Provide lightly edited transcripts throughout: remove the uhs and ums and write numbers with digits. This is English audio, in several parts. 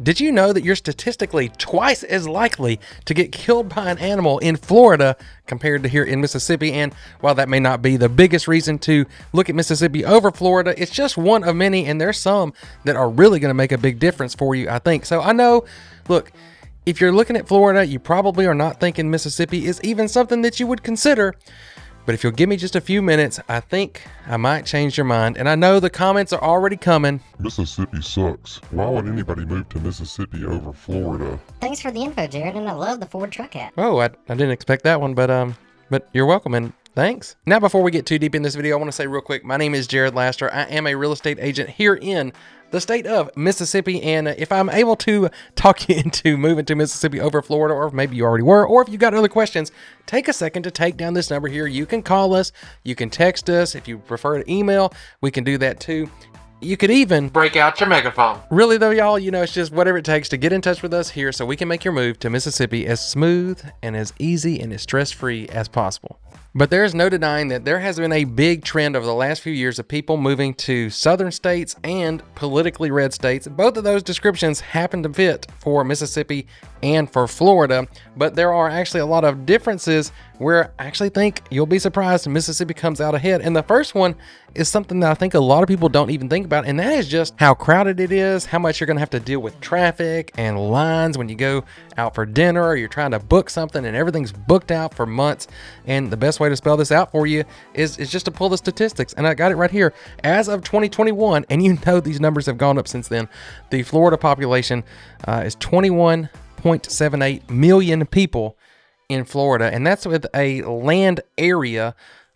Did you know that you're statistically twice as likely to get killed by an animal in Florida compared to here in Mississippi? And while that may not be the biggest reason to look at Mississippi over Florida, it's just one of many, and there's some that are really going to make a big difference for you, I think. So I know, look, if you're looking at Florida, you probably are not thinking Mississippi is even something that you would consider. But if you'll give me just a few minutes, I think I might change your mind. And I know the comments are already coming. Mississippi sucks. Why would anybody move to Mississippi over Florida? Thanks for the info, Jared, and I love the Ford truck hat. Oh, I didn't expect that one, but you're welcome and thanks. Now, before we get too deep in this video, I want to say real quick, my name is Jared Laster. I am a real estate agent here in the state of Mississippi, and if I'm able to talk you into moving to Mississippi over Florida, or if maybe you already were, or if you got other questions, take a second to take down this number here. You can call us, you can text us. If you prefer to email, we can do that too. You could even break out your megaphone. Really though, y'all, you know, it's just whatever it takes to get in touch with us here so we can make your move to Mississippi as smooth and as easy and as stress-free as possible. But there's no denying that there has been a big trend over the last few years of people moving to southern states and politically red states. Both of those descriptions happen to fit for Mississippi and for Florida, but there are actually a lot of differences where I actually think you'll be surprised Mississippi comes out ahead. And the first one is something that I think a lot of people don't even think about, and that is just how crowded it is, how much you're going to have to deal with traffic and lines when you go out for dinner or you're trying to book something and everything's booked out for months. And the best way to spell this out for you is just to pull the statistics. And I got it right here. As of 2021, and you know these numbers have gone up since then, the Florida population is 21.78 million people in Florida, and that's with a land area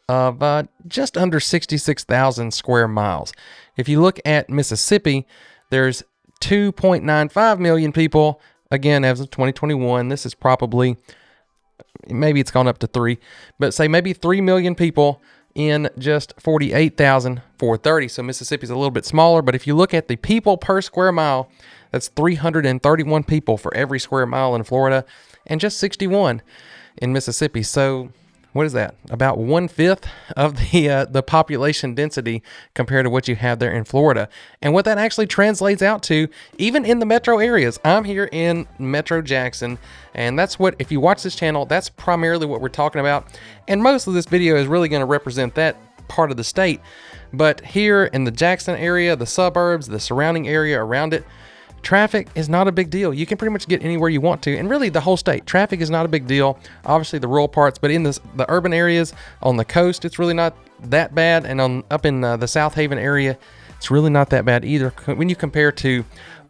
of just under 66,000 square miles. If you look at Mississippi, there's 2.95 million people, again, as of 2021. This is probably, maybe it's gone up to 3, but say maybe 3 million people in just 48,430. So Mississippi's a little bit smaller, but if you look at the people per square mile, that's 331 people for every square mile in Florida, and just 61 in Mississippi. So what is that? About 1/5 of the population density compared to what you have there in Florida. And what that actually translates out to, even in the metro areas. I'm here in Metro Jackson, and that's what, if you watch this channel, that's primarily what we're talking about. And most of this video is really going to represent that part of the state. But here in the Jackson area, the suburbs, the surrounding area around it, traffic is not a big deal. You can pretty much get anywhere you want to, and really the whole state. Traffic is not a big deal. Obviously the rural parts, but in the urban areas on the coast, it's really not that bad, and up in the South Haven area, it's really not that bad either when you compare to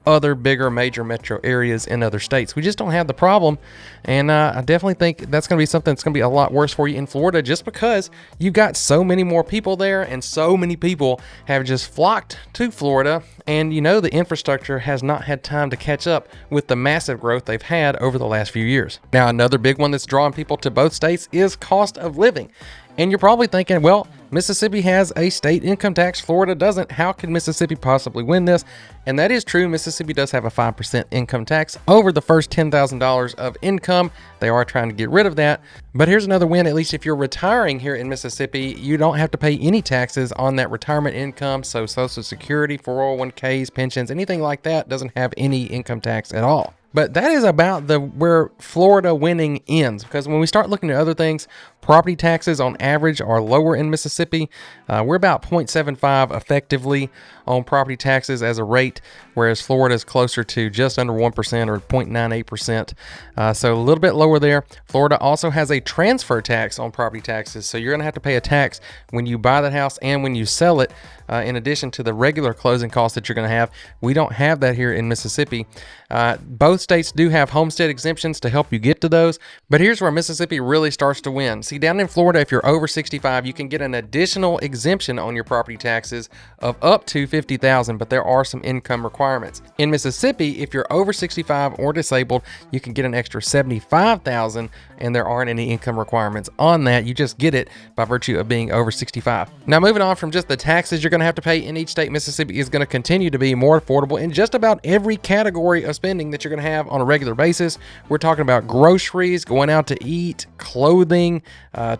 other bigger major metro areas in other states. We just don't have the problem, and I definitely think that's going to be something that's going to be a lot worse for you in Florida, just because you've got so many more people there, and so many people have just flocked to Florida, and you know the infrastructure has not had time to catch up with the massive growth they've had over the last few years. Now, another big one that's drawing people to both states is cost of living. And you're probably thinking, well, Mississippi has a state income tax, Florida doesn't. How can Mississippi possibly win this? And that is true. Mississippi does have a 5% income tax over the first $10,000 of income. They are trying to get rid of that. But here's another win. At least if you're retiring here in Mississippi, you don't have to pay any taxes on that retirement income. So Social Security, 401ks, pensions, anything like that doesn't have any income tax at all. But that is about where Florida winning ends, because when we start looking at other things, property taxes on average are lower in Mississippi. We're about 0.75 effectively on property taxes as a rate, whereas Florida is closer to just under 1% or 0.98%. So a little bit lower there. Florida also has a transfer tax on property taxes. So you're going to have to pay a tax when you buy that house and when you sell it, in addition to the regular closing costs that you're going to have. We don't have that here in Mississippi. Both states do have homestead exemptions to help you get to those, but here's where Mississippi really starts to win. See, down in Florida, if you're over 65, you can get an additional exemption on your property taxes of up to $50,000, but there are some income requirements. In Mississippi, if you're over 65 or disabled, you can get an extra $75,000, and there aren't any income requirements on that. You just get it by virtue of being over 65. Now, moving on from just the taxes you're going to have to pay in each state, Mississippi is going to continue to be more affordable in just about every category of spending that you're going to have on a regular basis. We're talking about groceries, going out to eat, clothing,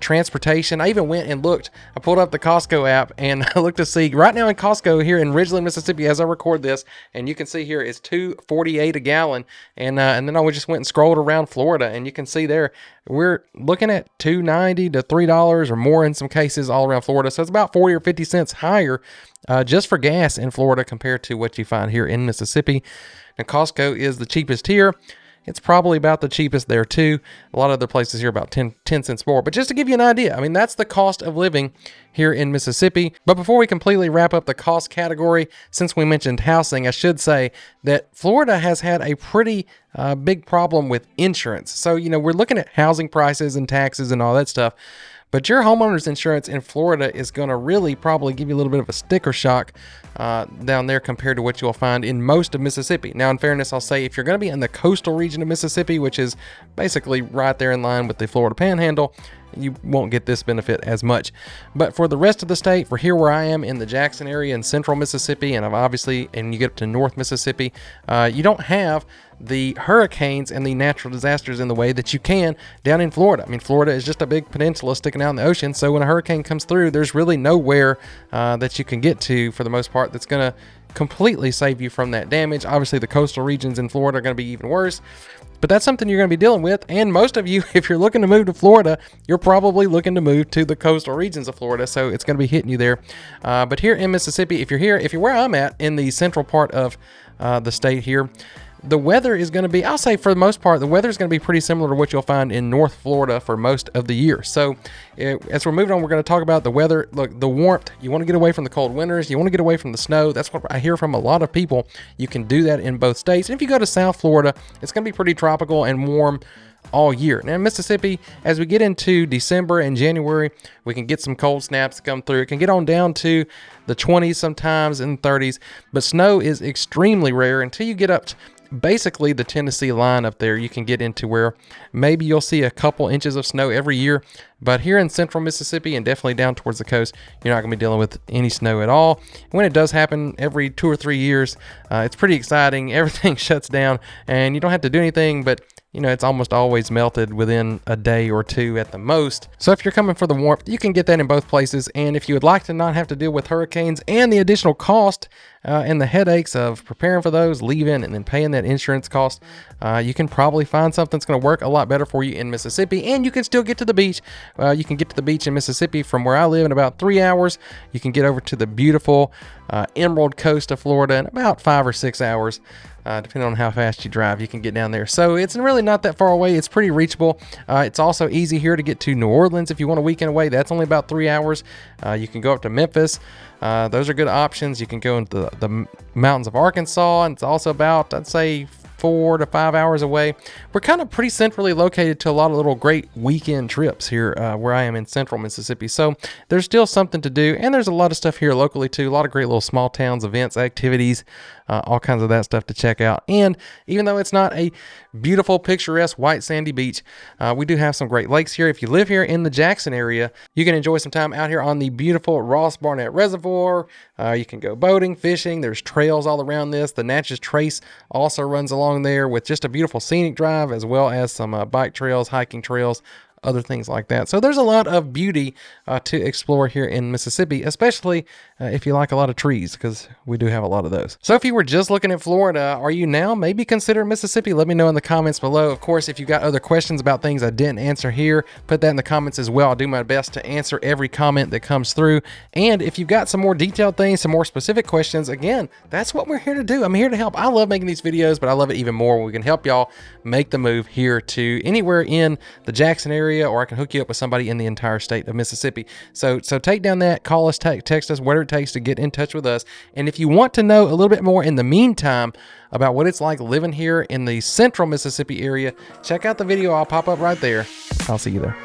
transportation. I even went and looked. I pulled up the Costco app and I looked to see right now in Costco here in Ridgeland, Mississippi, as I record this, and you can see here it's $2.48 a gallon. And then I just went and scrolled around Florida, and you can see there we're looking at $2.90 to $3 or more in some cases all around Florida. So it's about 40 or 50 cents higher just for gas in Florida compared to what you find here in Mississippi. Now, Costco is the cheapest here. It's probably about the cheapest there too. A lot of other places here about 10 cents more. But just to give you an idea, I mean, that's the cost of living here in Mississippi. But before we completely wrap up the cost category, since we mentioned housing, I should say that Florida has had a pretty big problem with insurance. So, we're looking at housing prices and taxes and all that stuff. But your homeowner's insurance in Florida is going to really probably give you a little bit of a sticker shock down there compared to what you'll find in most of Mississippi. Now, in fairness, I'll say if you're going to be in the coastal region of Mississippi, which is basically right there in line with the Florida Panhandle, you won't get this benefit as much. But for the rest of the state, for here where I am in the Jackson area in central Mississippi, and you get up to North Mississippi, you don't have the hurricanes and the natural disasters in the way that you can down in Florida. I mean, Florida is just a big peninsula sticking out in the ocean, so when a hurricane comes through, there's really nowhere that you can get to for the most part that's going to completely save you from that damage. Obviously, the coastal regions in Florida are going to be even worse, but that's something you're going to be dealing with. And most of you, if you're looking to move to Florida, you're probably looking to move to the coastal regions of Florida, so it's going to be hitting you there. But here in Mississippi, if you're where I'm at in the central part of the state here, the weather is going to be, I'll say for the most part, the weather is going to be pretty similar to what you'll find in North Florida for most of the year. So as we're moving on, we're going to talk about the weather. Look, the warmth, you want to get away from the cold winters. You want to get away from the snow. That's what I hear from a lot of people. You can do that in both states. And if you go to South Florida, it's going to be pretty tropical and warm all year. Now in Mississippi, as we get into December and January, we can get some cold snaps come through. It can get on down to the 20s sometimes and 30s, but snow is extremely rare until you get up to basically the Tennessee line up there. You can get into where maybe you'll see a couple inches of snow every year, but here in central Mississippi and definitely down towards the coast, you're not going to be dealing with any snow at all. When it does happen every 2 or 3 years, it's pretty exciting. Everything shuts down and you don't have to do anything, but it's almost always melted within a day or two at the most. So if you're coming for the warmth, you can get that in both places. And if you would like to not have to deal with hurricanes and the additional cost and the headaches of preparing for those, leaving, and then paying that insurance cost, you can probably find something that's going to work a lot better for you in Mississippi. And you can still get to the beach. You can get to the beach in Mississippi from where I live in about 3 hours. You can get over to the beautiful Emerald Coast of Florida in about 5 or 6 hours. Depending on how fast you drive, you can get down there. So it's really not that far away. It's pretty reachable. It's also easy here to get to New Orleans if you want a weekend away. That's only about 3 hours. You can go up to Memphis. Those are good options. You can go into the mountains of Arkansas, and it's also about, I'd say, 4 to 5 hours away. We're kind of pretty centrally located to a lot of little great weekend trips here where I am in central Mississippi. So there's still something to do, and there's a lot of stuff here locally too. A lot of great little small towns, events, activities, all kinds of that stuff to check out. And even though it's not a beautiful, picturesque, white sandy beach, we do have some great lakes here. If you live here in the Jackson area, you can enjoy some time out here on the beautiful Ross Barnett Reservoir. You can go boating, fishing. There's trails all around this. The Natchez Trace also runs along there with just a beautiful scenic drive, as well as some bike trails, hiking trails, other things like that. So there's a lot of beauty to explore here in Mississippi, especially if you like a lot of trees, because we do have a lot of those. So if you were just looking at Florida, are you now maybe consider Mississippi? Let me know in the comments below. Of course, if you got other questions about things I didn't answer here, put that in the comments as well. I'll do my best to answer every comment that comes through. And if you've got some more detailed things, some more specific questions, again, that's what we're here to do. I'm here to help. I love making these videos, but I love it even more when we can help y'all make the move here to anywhere in the Jackson area, or I can hook you up with somebody in the entire state of Mississippi. So take down that, call us, text us, whatever it takes to get in touch with us. And if you want to know a little bit more in the meantime about what it's like living here in the central Mississippi area, check out the video. I'll pop up right there. I'll see you there.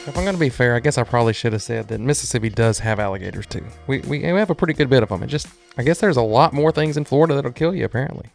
If I'm going to be fair, I guess I probably should have said that Mississippi does have alligators too. We have a pretty good bit of them. I guess there's a lot more things in Florida that'll kill you apparently.